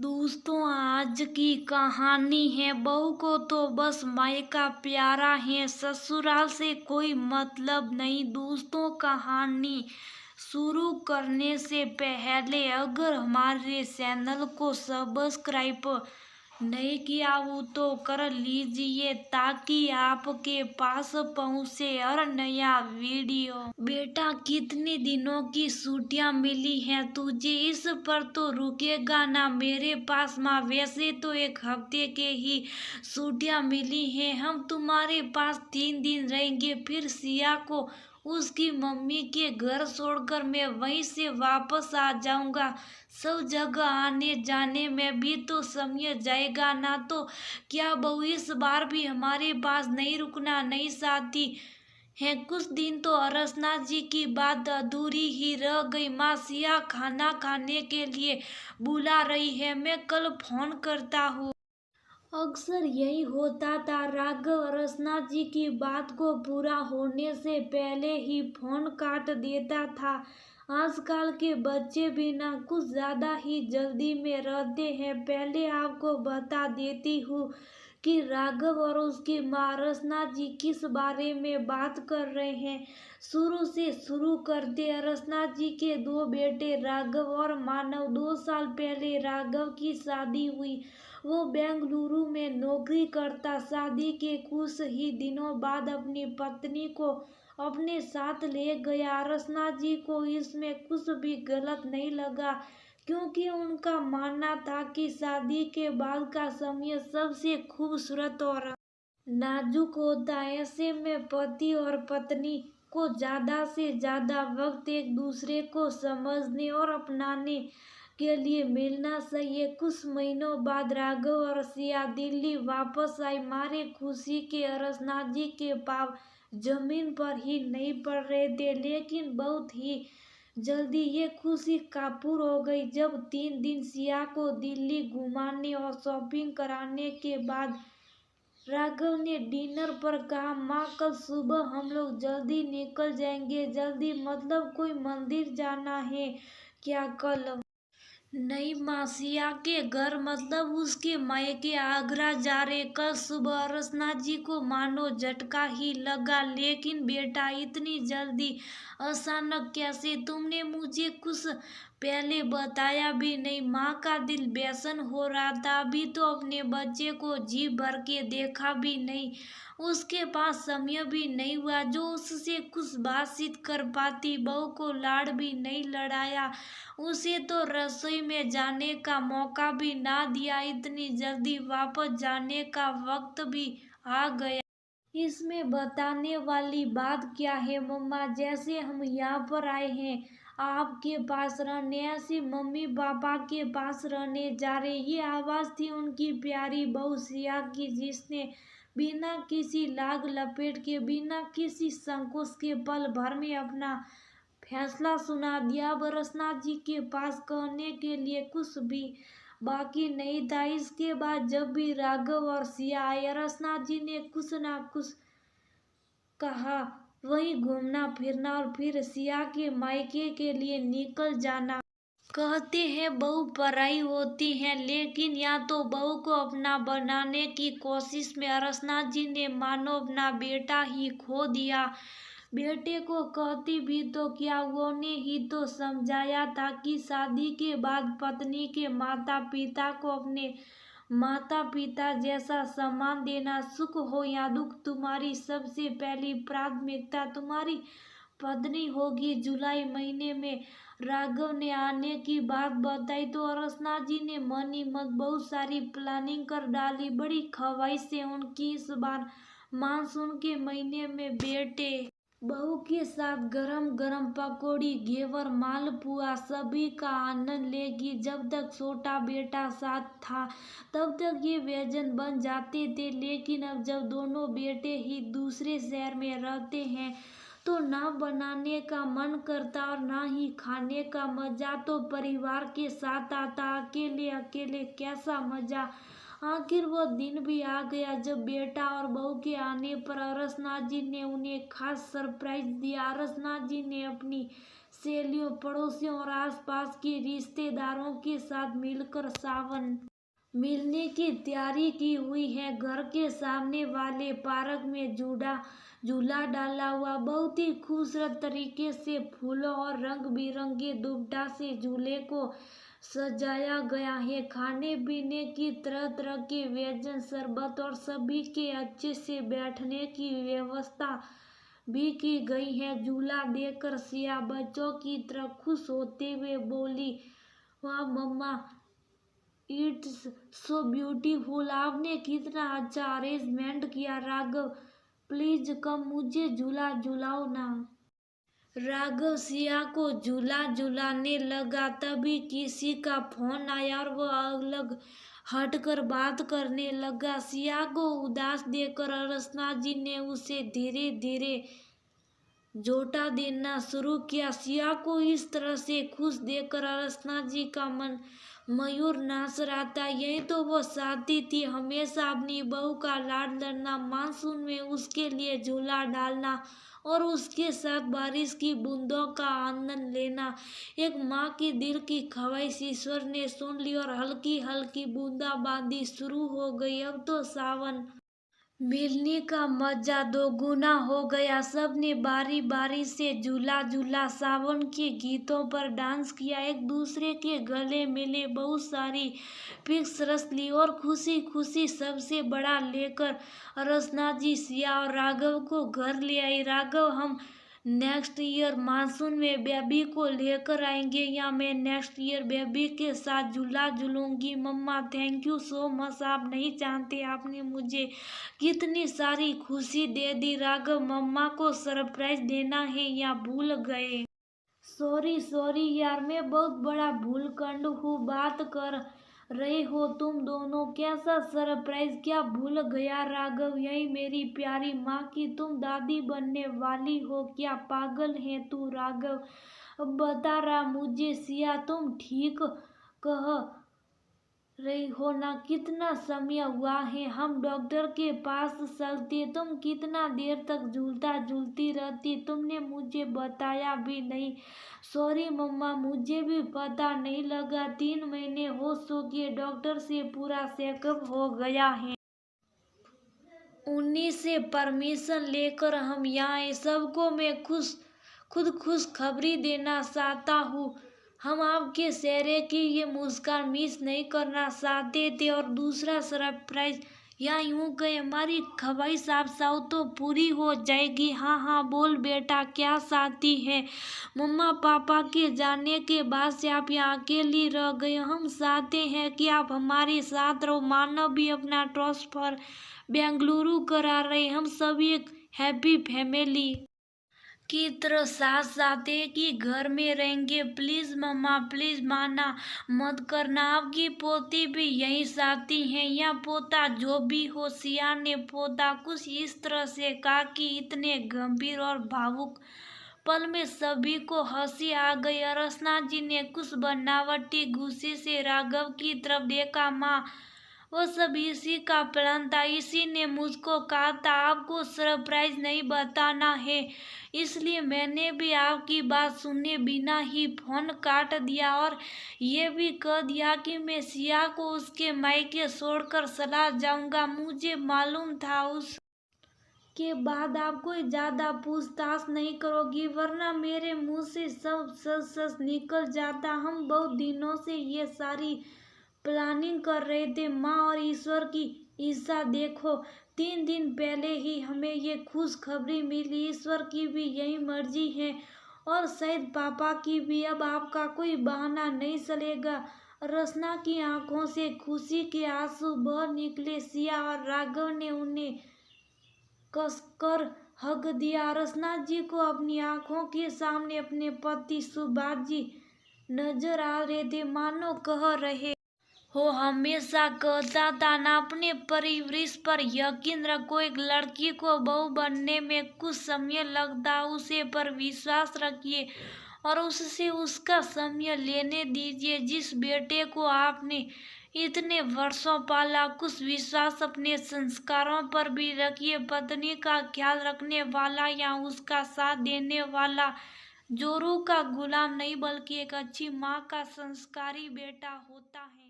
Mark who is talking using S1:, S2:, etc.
S1: दोस्तों, आज की कहानी है। बहू को तो बस मायका प्यारा है, ससुराल से कोई मतलब नहीं। दोस्तों, कहानी शुरू करने से पहले अगर हमारे चैनल को सब्सक्राइब नहीं किया हो तो कर लीजिए ताकि आपके पास पहुंचे हर नया वीडियो। बेटा, कितने दिनों की छुट्टियां मिली हैं तुझे? इस पर तो रुकेगा ना मेरे पास। माँ, वैसे तो एक हफ्ते के ही छुट्टियां मिली हैं। हम तुम्हारे पास 3 दिन रहेंगे, फिर सिया को उसकी मम्मी के घर छोड़कर मैं वहीं से वापस आ जाऊंगा। सब जगह आने जाने में भी तो समय जाएगा ना। तो क्या बहू इस बार भी हमारे पास नहीं रुकना नहीं चाहती है? कुछ दिन तो अरसना जी की बात अधूरी ही रह गई। माँ, सिया खाना खाने के लिए बुला रही है, मैं कल फोन करता हूँ। अक्सर यही होता था। राघव अरसना जी की बात को पूरा होने से पहले ही फोन काट देता था। आजकल के बच्चे भी ना कुछ ज्यादा ही जल्दी में रहते हैं। पहले आपको बता देती हूँ कि राघव और उसकी माँ अरसना जी किस बारे में बात कर रहे हैं। शुरू से शुरू करते। अरसना जी के 2 बेटे राघव और मानव। 2 साल पहले राघव की शादी हुई। वो बेंगलुरु में नौकरी करता। शादी के कुछ ही दिनों बाद अपनी पत्नी को अपने साथ ले गया। अरसना जी को इसमें कुछ भी गलत नहीं लगा, क्योंकि उनका मानना था कि शादी के बाद का समय सबसे खूबसूरत और नाजुक होता है। ऐसे में पति और पत्नी को ज्यादा से ज्यादा वक्त एक दूसरे को समझने और अपनाने के लिए मिलना चाहिए। कुछ महीनों बाद राघव और सिया दिल्ली वापस आई। मारे खुशी के अरसना जी के पाँव जमीन पर ही नहीं पड़ रहे थे, लेकिन बहुत ही जल्दी ये खुशी कापूर हो गई जब 3 दिन सिया को दिल्ली घुमाने और शॉपिंग कराने के बाद राघव ने डिनर पर कहा, माँ, कल सुबह हम लोग जल्दी निकल जाएंगे। जल्दी मतलब कोई मंदिर जाना है क्या कल? नहीं माँ, सिया के घर मतलब उसके मायके आगरा जा रहे कल सुबह। अरसना जी को मानो झटका ही लगा। लेकिन बेटा, इतनी जल्दी अचानक कैसे? तुमने मुझे कुछ पहले बताया भी नहीं। माँ का दिल बेचैन हो रहा था। अभी तो अपने बच्चे को जी भर के देखा भी नहीं। उसके पास समय भी नहीं हुआ जो उससे कुछ बातचीत कर पाती। बहू को लाड़ भी नहीं लड़ाया। उसे तो रसोई में जाने का मौका भी ना दिया। इतनी जल्दी वापस जाने का वक्त भी आ गया। इसमें बताने वाली बात क्या है मम्मा? जैसे हम यहाँ पर आए हैं आपके पास रहने, ऐसे मम्मी पापा के पास रहने जा रहे। ये आवाज थी उनकी प्यारी बहू सिया की, जिसने बिना किसी लाग लपेट के, बिना किसी संकोच के पल भर में अपना फैसला सुना दिया। अब अरसना जी के पास कहने के लिए कुछ भी बाकी नहीं था। इसके बाद जब भी राघव और सिया आए, अरसना जी ने कुछ ना कुछ कहा। वहीं घूमना फिरना और फिर सिया के मायके के लिए निकल जाना। कहते हैं बहू पराई होती है, लेकिन या तो बहू को अपना बनाने की कोशिश में अरसना जी ने मानो अपना बेटा ही खो दिया। बेटे को कहती भी तो क्या, उन्होंने ही तो समझाया था कि शादी के बाद पत्नी के माता पिता को अपने माता पिता जैसा सम्मान देना, सुख हो या दुख, तुम्हारी सबसे पहली प्राथमिकता तुम्हारी पत्नी होगी। जुलाई महीने में राघव ने आने की बात बताई तो अरसना जी ने मन ही मन बहुत सारी प्लानिंग कर डाली। बड़ी ख्वाहिश से उनकी इस बार मानसून के महीने में बेटे बहू के साथ गरम गरम पकौड़ी, घेवर, मालपुआ सभी का आनंद लेगी। जब तक छोटा बेटा साथ था तब तक ये व्यंजन बन जाते थे, लेकिन अब जब दोनों बेटे ही दूसरे शहर में रहते हैं तो ना बनाने का मन करता और ना ही खाने का मजा तो परिवार के साथ आता। अकेले अकेले कैसा मजा। आखिर वो दिन भी आ गया जब बेटा और बहू के आने पर अरसना जी ने उन्हें खास सरप्राइज दिया। अरसना जी ने अपनी सहेलियों, पड़ोसियों और आसपास के रिश्तेदारों के साथ मिलकर सावन मिलने की तैयारी की हुई है। घर के सामने वाले पार्क में झूला डाला हुआ, बहुत ही खूबसूरत तरीके से फूलों और रंग बिरंगे दुपट्टा से झूले को सजाया गया है। खाने पीने की तरह तरह के व्यंजन, शरबत और सभी के अच्छे से बैठने की व्यवस्था भी की गई है। झूला देखकर सिया बच्चों की तरह खुश होते हुए बोली, वाह मम्मा, इट्स सो ब्यूटीफुल। आपने कितना अच्छा अरेंजमेंट किया। राघव, प्लीज कम, मुझे झूला झूलाओ ना। राघव सिया को झूला झूलाने लगा, तभी किसी का फोन आया और वह अलग हटकर बात करने लगा। सिया को उदास देखकर अरसना जी ने उसे धीरे धीरे झोंटा देना शुरू किया। सिया को इस तरह से खुश देखकर अरसना जी का मन मयूर नाच रहा था। यही तो वो चाहती थी, हमेशा अपनी बहू का लाड करना, मानसून में उसके लिए झूला डालना और उसके साथ बारिश की बूंदों का आनंद लेना। एक माँ की दिल की ख्वाहिश ईश्वर ने सुन ली और हल्की हल्की बूंदाबांदी शुरू हो गई। अब तो सावन मिलने का मजा दोगुना हो गया। सबने बारी बारी से झूला झूला, सावन के गीतों पर डांस किया, एक दूसरे के गले मिले, बहुत सारी पिक्स रस ली और खुशी खुशी सबसे बड़ा लेकर रसना जी सिया और राघव को घर ले आई। राघव, हम नेक्स्ट ईयर मानसून में बेबी को लेकर आएंगे, या मैं नेक्स्ट ईयर बेबी के साथ झूला झूलूंगी। मम्मा, थैंक यू सो मच। आप नहीं जानते आपने मुझे कितनी सारी खुशी दे दी। राघव, मम्मा को सरप्राइज देना है या भूल गए? सॉरी सॉरी यार, मैं बहुत बड़ा भूलकंड हूँ। बात कर रहे हो तुम दोनों? कैसा सरप्राइज, क्या भूल गया राघव? यही मेरी प्यारी माँ की तुम दादी बनने वाली हो। क्या पागल है तू राघव? अब बता रहा मुझे। सिया, तुम ठीक कह रही हो ना? कितना समय हुआ है, हम डॉक्टर के पास चलते। तुम कितना देर तक झूलता झूलती रहती, तुमने मुझे बताया भी नहीं। सॉरी मम्मा, मुझे भी पता नहीं लगा। 3 महीने हो चुके, डॉक्टर से पूरा चेकअप हो गया है, उन्हीं से परमिशन लेकर हम यहाँ आए। सबको मैं खुद खुशखबरी देना चाहता हूँ। हम आपके चेहरे की ये मुस्कान मिस नहीं करना चाहते थे। और दूसरा सरप्राइज, या यूं कहे हमारी ख्वाहिश आप चाहो तो पूरी हो जाएगी। हाँ हाँ बोल बेटा, क्या चाहती है? मम्मा पापा के जाने के बाद से आप यहाँ अकेली रह गए। हम चाहते हैं कि आप हमारे साथ रहो। मानव भी अपना ट्रांसफर बेंगलुरु करा रहे। हम सभी एक हैप्पी फैमिली की तरह साथ चाहते हैं कि घर में रहेंगे। प्लीज मम्मा, प्लीज माना मत करना। आपकी पोती भी यही चाहती है, या पोता, जो भी हो। सिया ने पोता कुछ इस तरह से कहा कि इतने गंभीर और भावुक पल में सभी को हंसी आ गई। रसना जी ने कुछ बनावटी गुस्से से राघव की तरफ देखा। माँ, वो सब इसी का प्लान था। इसी ने मुझको कहा था आपको सरप्राइज नहीं बताना है, इसलिए मैंने भी आपकी बात सुने बिना ही फोन काट दिया और ये भी कह दिया कि मैं सिया को उसके मायके छोड़कर चला जाऊंगा। मुझे मालूम था उस के बाद आप कोई ज्यादा पूछताछ नहीं करोगी, वरना मेरे मुंह से सब सच सच निकल जाता। हम बहुत दिनों से ये सारी प्लानिंग कर रहे थे माँ, और ईश्वर की इच्छा देखो, 3 दिन पहले ही हमें ये खुशखबरी मिली। ईश्वर की भी यही मर्जी है और शायद पापा की भी। अब आपका कोई बहाना नहीं चलेगा। रसना की आंखों से खुशी के आंसू बह निकले। सिया और राघव ने उन्हें कसकर हक दिया। रसना जी को अपनी आंखों के सामने अपने पति सुभाष जी नजर आ रहे थे, मानो कह रहे हो, हमेशा कहता था ना, अपने परिवेश पर यकीन रखो। एक लड़की को बहू बनने में कुछ समय लगता, उसे पर विश्वास रखिए और उससे उसका समय लेने दीजिए। जिस बेटे को आपने इतने वर्षों पाला, कुछ विश्वास अपने संस्कारों पर भी रखिए। पत्नी का ख्याल रखने वाला या उसका साथ देने वाला जोरू का गुलाम नहीं बल्कि एक अच्छी माँ का संस्कारी बेटा होता है।